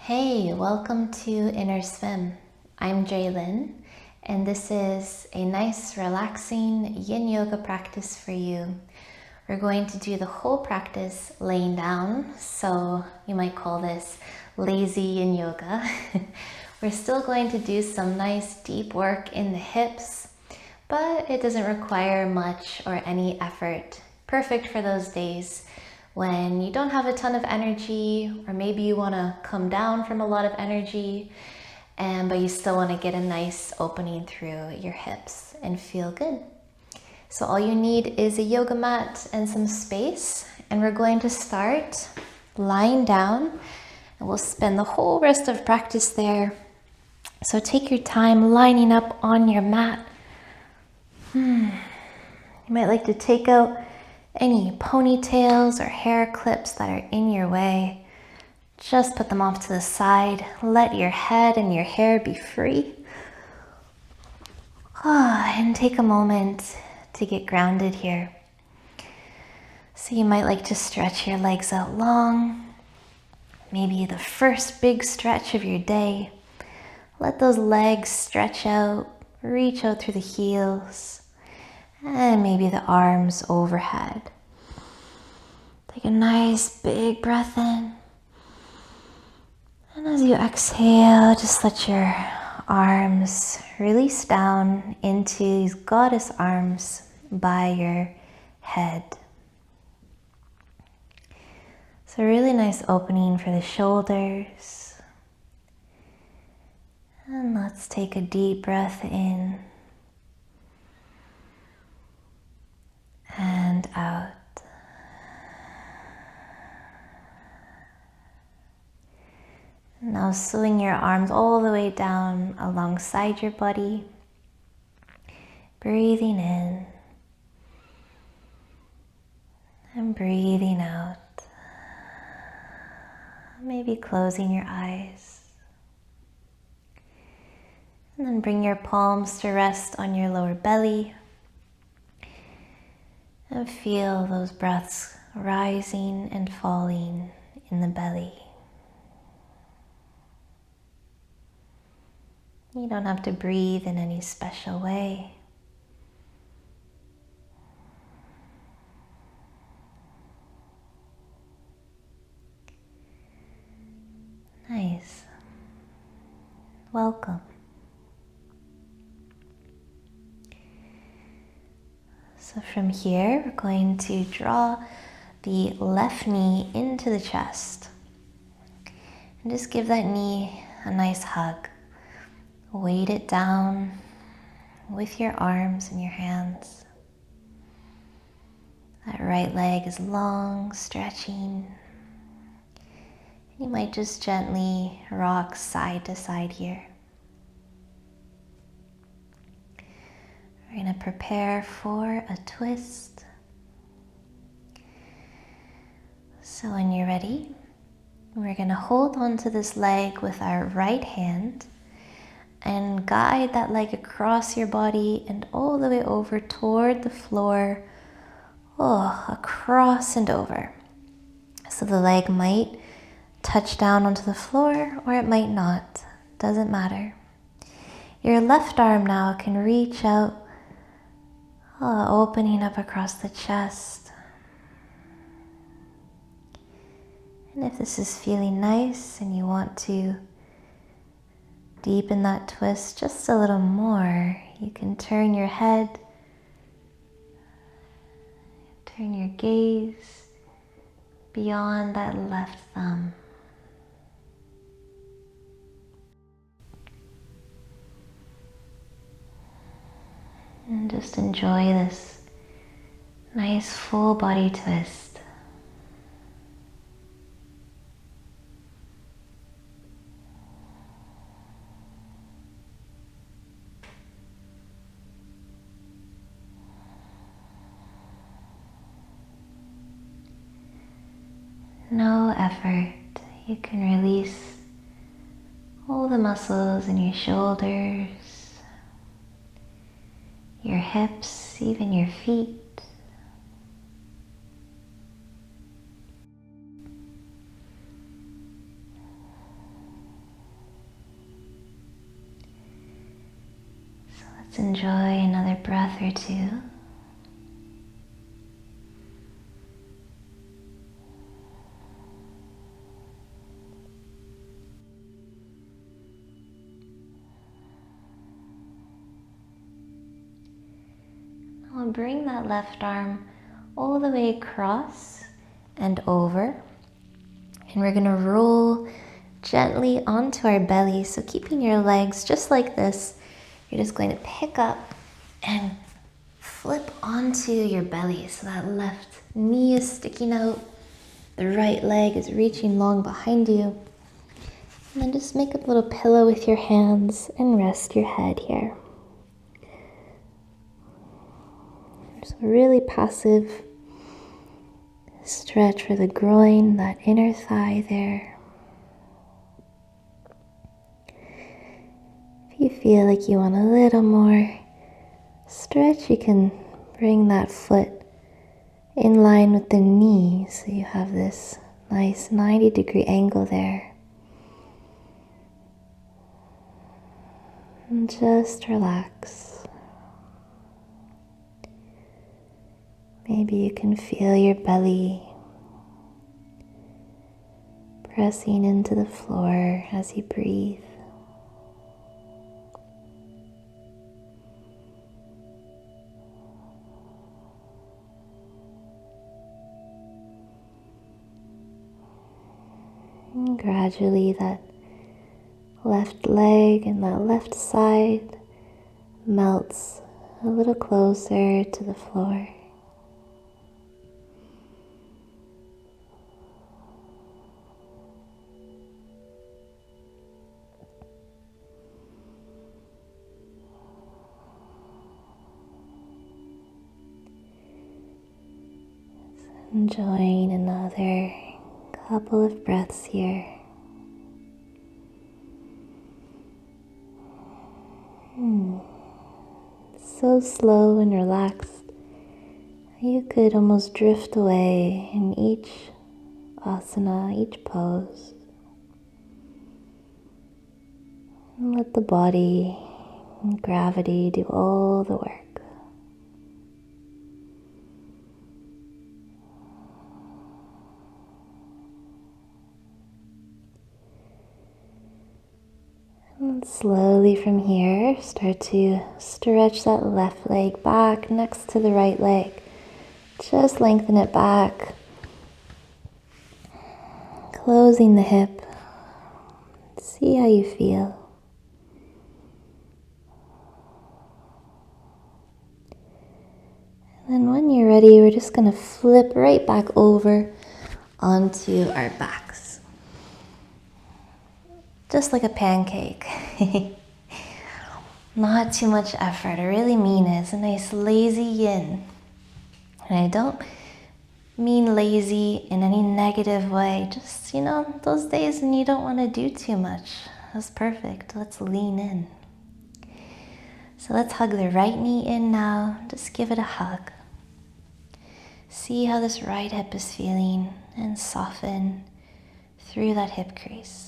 Hey, welcome to Inner Swim. I'm Jaylyn, and this is a nice, relaxing yin yoga practice for you. We're going to do the whole practice laying down, so you might call this lazy yin yoga. We're still going to do some nice deep work in the hips, but it doesn't require much or any effort. Perfect for those days when you don't have a ton of energy, or maybe you want to come down from a lot of energy, but you still want to get a nice opening through your hips and feel good. So all you need is a yoga mat and some space, and we're going to start lying down, and we'll spend the whole rest of practice there. So take your time lining up on your mat. You might like to take out any ponytails or hair clips that are in your way. Just put them off to the side. Let your head and your hair be free. And take a moment to get grounded here. So you might like to stretch your legs out long. Maybe the first big stretch of your day. Let those legs stretch out, reach out through the heels, and maybe the arms overhead. Take a nice big breath in. And as you exhale, just let your arms release down into these goddess arms by your head. So a really nice opening for the shoulders. And let's take a deep breath in and out. Now swing your arms all the way down alongside your body. Breathing in and breathing out. Maybe closing your eyes. And then bring your palms to rest on your lower belly. And feel those breaths rising and falling in the belly. You don't have to breathe in any special way. Nice. Welcome. So from here, we're going to draw the left knee into the chest. And just give that knee a nice hug. Weight it down with your arms and your hands. That right leg is long, stretching. You might just gently rock side to side here. We're going to prepare for a twist. So when you're ready, we're going to hold onto this leg with our right hand and guide that leg across your body and all the way over toward the floor. Across and over. So the leg might touch down onto the floor or it might not. Doesn't matter. Your left arm now can reach out, opening up across the chest. And if this is feeling nice and you want to deepen that twist just a little more, you can turn your head, turn your gaze beyond that left thumb. And just enjoy this nice full body twist. No effort. You can release all the muscles in your shoulders, your hips, even your feet. Let's enjoy another breath or two. I'll bring that left arm all the way across and over. And we're gonna roll gently onto our belly. So keeping your legs just like this, you're just going to pick up and flip onto your belly. So that left knee is sticking out, the right leg is reaching long behind you. And then just make a little pillow with your hands and rest your head here. So really passive stretch for the groin, that inner thigh there. If you feel like you want a little more stretch, you can bring that foot in line with the knee so you have this nice 90-degree angle there. And just relax. Maybe you can feel your belly pressing into the floor as you breathe. And gradually that left leg and that left side melts a little closer to the floor. Enjoying another couple of breaths here. So slow and relaxed, you could almost drift away in each asana, each pose. And let the body and gravity do all the work. And slowly from here, start to stretch that left leg back next to the right leg. Just lengthen it back, closing the hip. See how you feel. And then when you're ready, we're just going to flip right back over onto our backs. Just like a pancake. Not too much effort. I really mean it. It's a nice lazy yin. And I don't mean lazy in any negative way. Just, those days when you don't want to do too much. That's perfect. Let's lean in. So let's hug the right knee in now. Just give it a hug. See how this right hip is feeling and soften through that hip crease.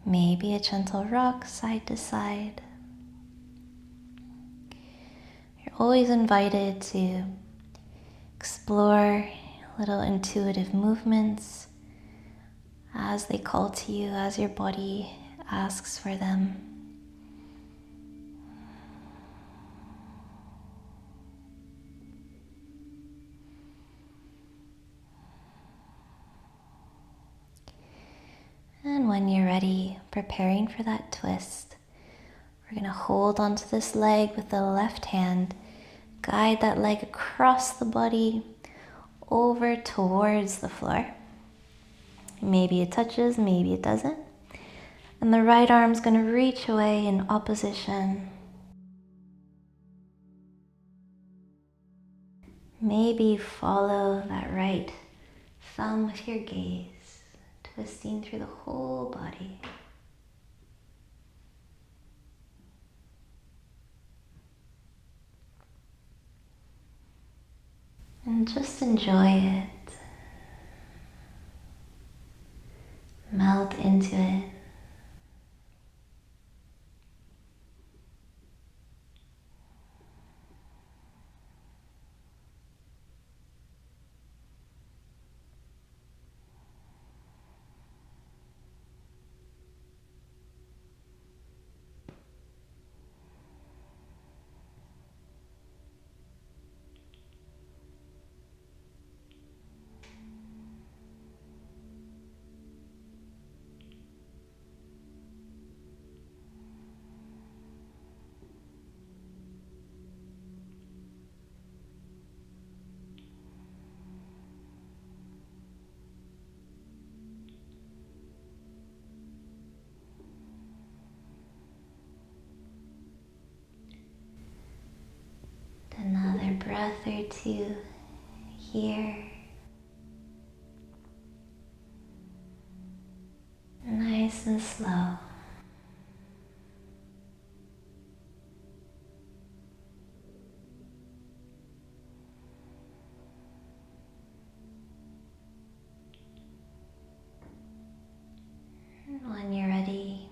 Maybe a gentle rock side to side. You're always invited to explore little intuitive movements as they call to you, as your body asks for them. And when you're ready, preparing for that twist, we're going to hold onto this leg with the left hand, guide that leg across the body over towards the floor. Maybe it touches, maybe it doesn't. And the right arm's going to reach away in opposition. Maybe follow that right thumb with your gaze, twisting through the whole body. And just enjoy it. Melt into it. to here. Nice and slow. And when you're ready,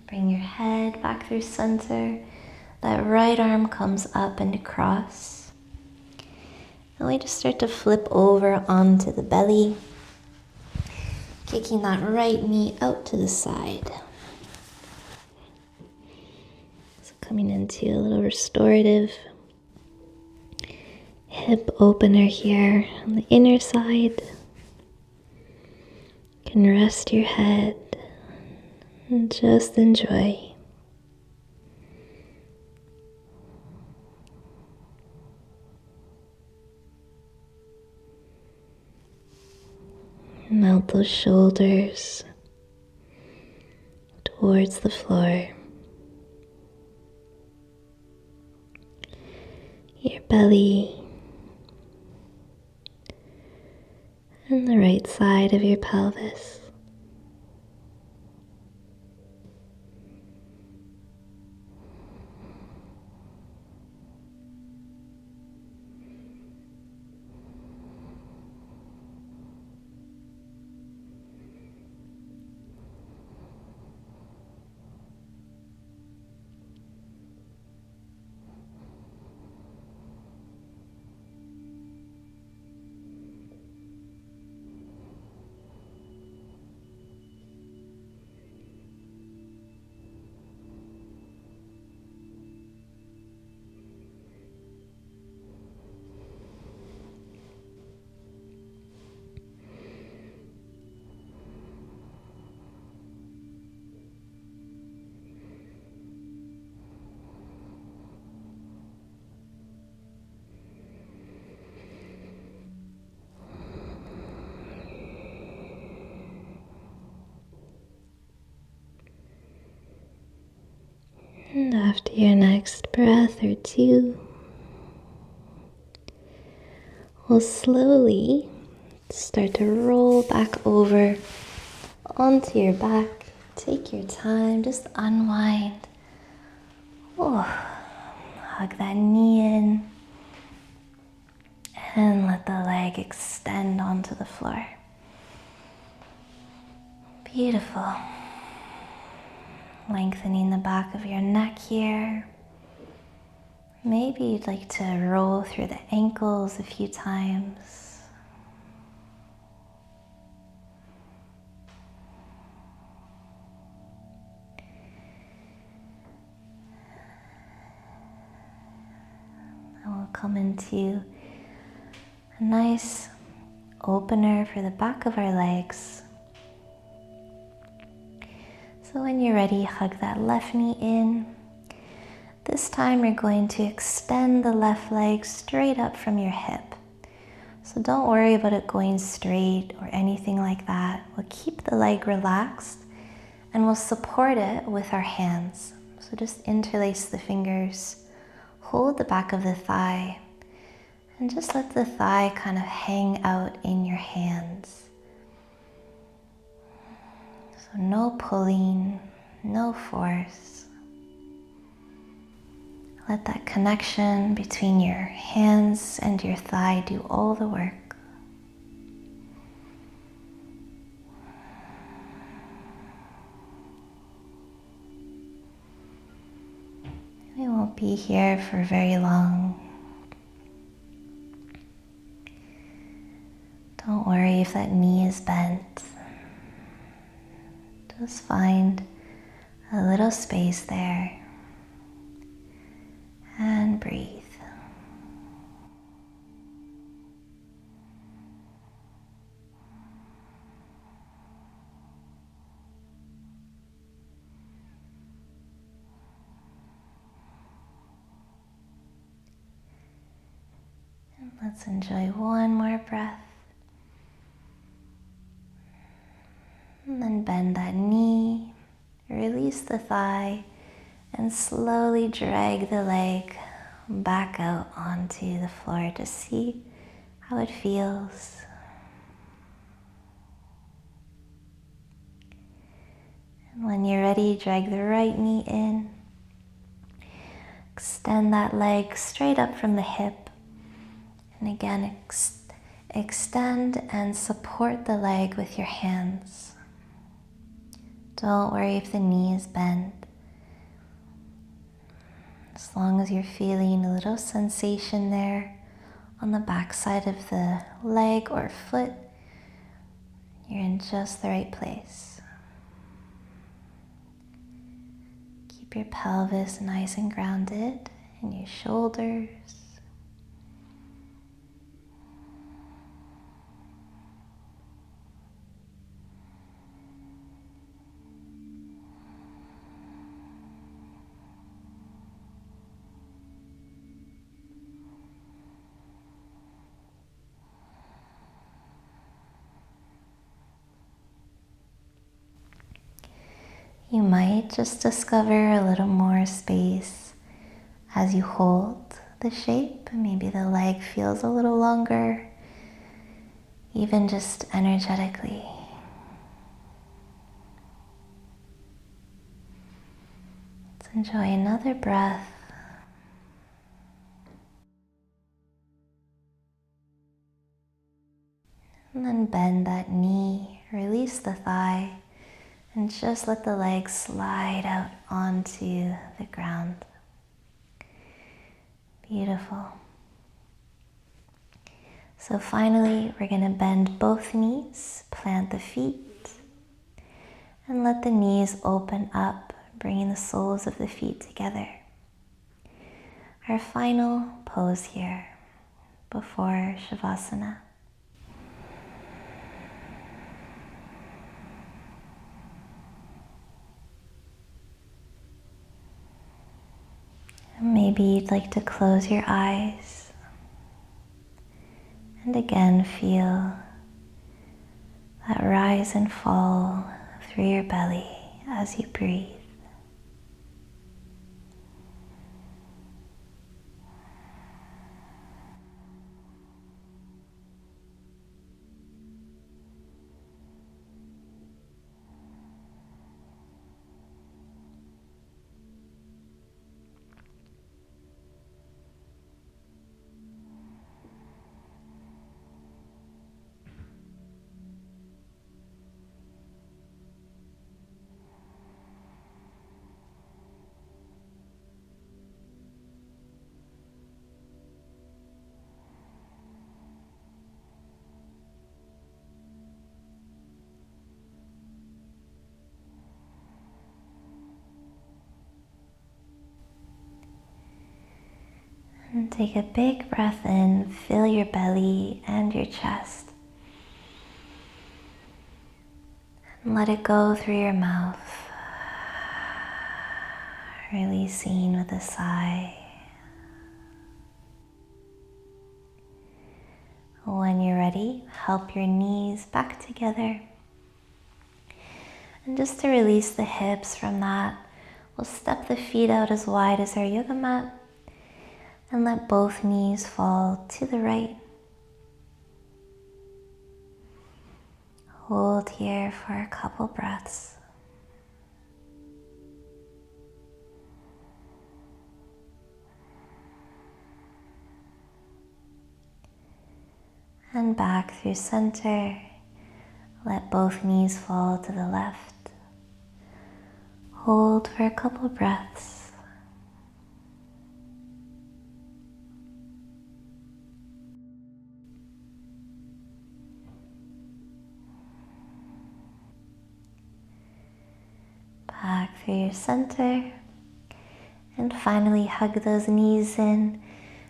bring your head back through center. That right arm comes up and across. And we just start to flip over onto the belly, kicking that right knee out to the side. So coming into a little restorative hip opener here on the inner side. You can rest your head and just enjoy. Melt those shoulders towards the floor. Your belly and the right side of your pelvis. And after your next breath or two, we'll slowly start to roll back over onto your back. Take your time, just unwind. Oh, hug that knee in and let the leg extend onto the floor. Beautiful. Lengthening the back of your neck here. Maybe you'd like to roll through the ankles a few times. And we'll come into a nice opener for the back of our legs. So when you're ready, hug that left knee in. This time you're going to extend the left leg straight up from your hip. So don't worry about it going straight or anything like that. We'll keep the leg relaxed and we'll support it with our hands. So just interlace the fingers, hold the back of the thigh, and just let the thigh kind of hang out in your hands. So no pulling, no force. Let that connection between your hands and your thigh do all the work. We won't be here for very long. Don't worry if that knee is bent. Just find a little space there and breathe. And let's enjoy one more breath. And then bend that knee, release the thigh, and slowly drag the leg back out onto the floor to see how it feels. And when you're ready, drag the right knee in. Extend that leg straight up from the hip. And again, extend and support the leg with your hands. Don't worry if the knee is bent. As long as you're feeling a little sensation there on the back side of the leg or foot, you're in just the right place. Keep your pelvis nice and grounded and your shoulders. You might just discover a little more space as you hold the shape. Maybe the leg feels a little longer, even just energetically. Let's enjoy another breath. And then bend that knee, release the thigh, and just let the leg slide out onto the ground. Beautiful. So finally, we're going to bend both knees, plant the feet, and let the knees open up, bringing the soles of the feet together. Our final pose here before Shavasana. Maybe you'd like to close your eyes and again feel that rise and fall through your belly as you breathe. And take a big breath in, fill your belly and your chest. And let it go through your mouth, releasing with a sigh. When you're ready, help your knees back together. And just to release the hips from that, we'll step the feet out as wide as our yoga mat and let both knees fall to the right. Hold here for a couple breaths. And back through center. Let both knees fall to the left. Hold for a couple breaths. Back through your center. And finally hug those knees in.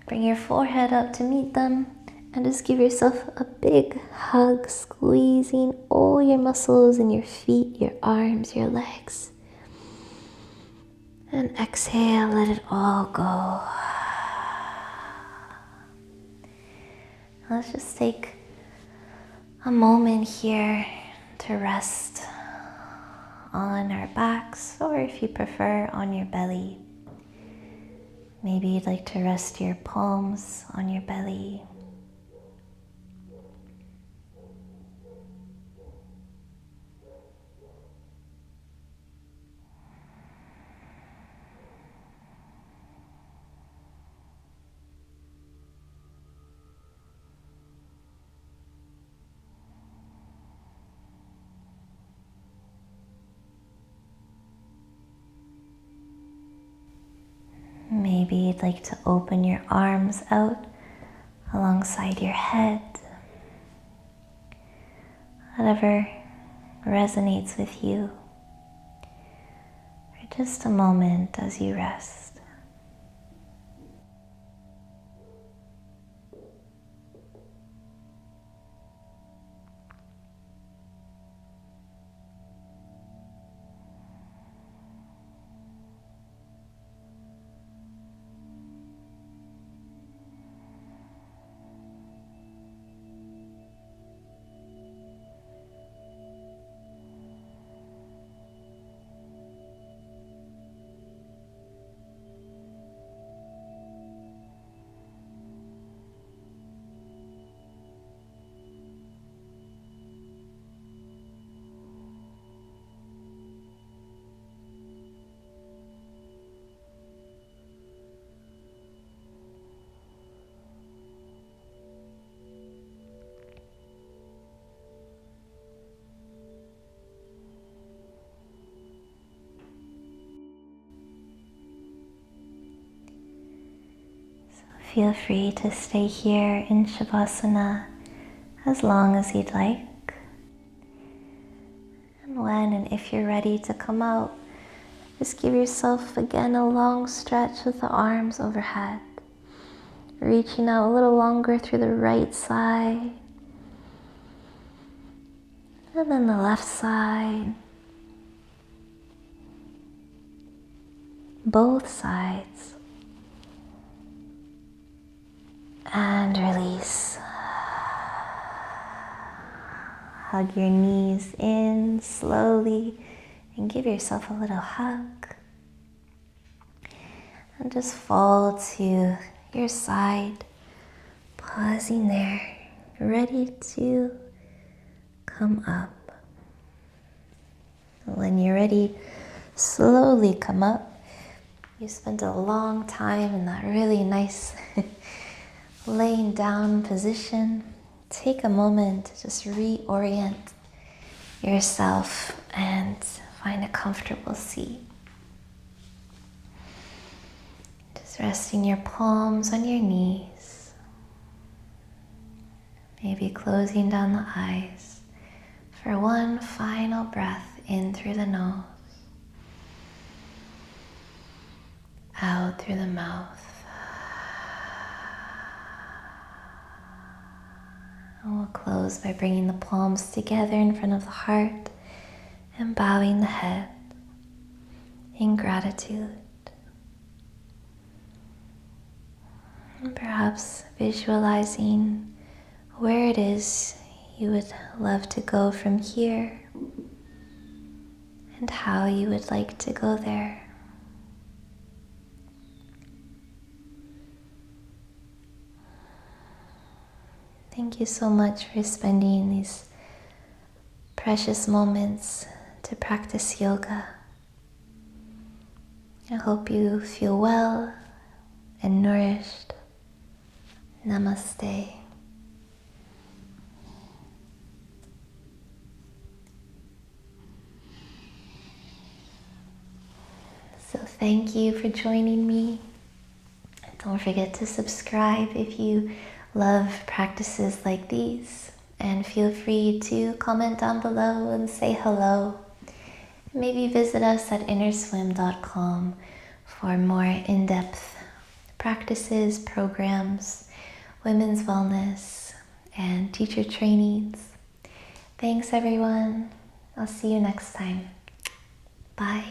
Bring your forehead up to meet them. And just give yourself a big hug, squeezing all your muscles in your feet, your arms, your legs. And exhale, let it all go. Let's just take a moment here to rest on our backs, or if you prefer, on your belly. Maybe you'd like to rest your palms on your belly. Maybe you'd like to open your arms out alongside your head. Whatever resonates with you for just a moment as you rest. Feel free to stay here in Shavasana as long as you'd like. And when and if you're ready to come out, just give yourself again a long stretch with the arms overhead. Reaching out a little longer through the right side. And then the left side. Both sides. And release. Hug your knees in slowly and give yourself a little hug. And just fall to your side, pausing there, ready to come up. When you're ready, slowly come up. You spent a long time in that really nice laying down position. Take a moment to just reorient yourself and find a comfortable seat. Just resting your palms on your knees. Maybe closing down the eyes for one final breath in through the nose, out through the mouth. And we'll close by bringing the palms together in front of the heart and bowing the head in gratitude. And perhaps visualizing where it is you would love to go from here and how you would like to go there. Thank you so much for spending these precious moments to practice yoga. I hope you feel well and nourished. Namaste. So thank you for joining me. Don't forget to subscribe if you love practices like these, and feel free to comment down below and say hello. Maybe visit us at innerswim.com for more in-depth practices, programs, women's wellness, and teacher trainings. Thanks everyone. I'll see you next time. Bye.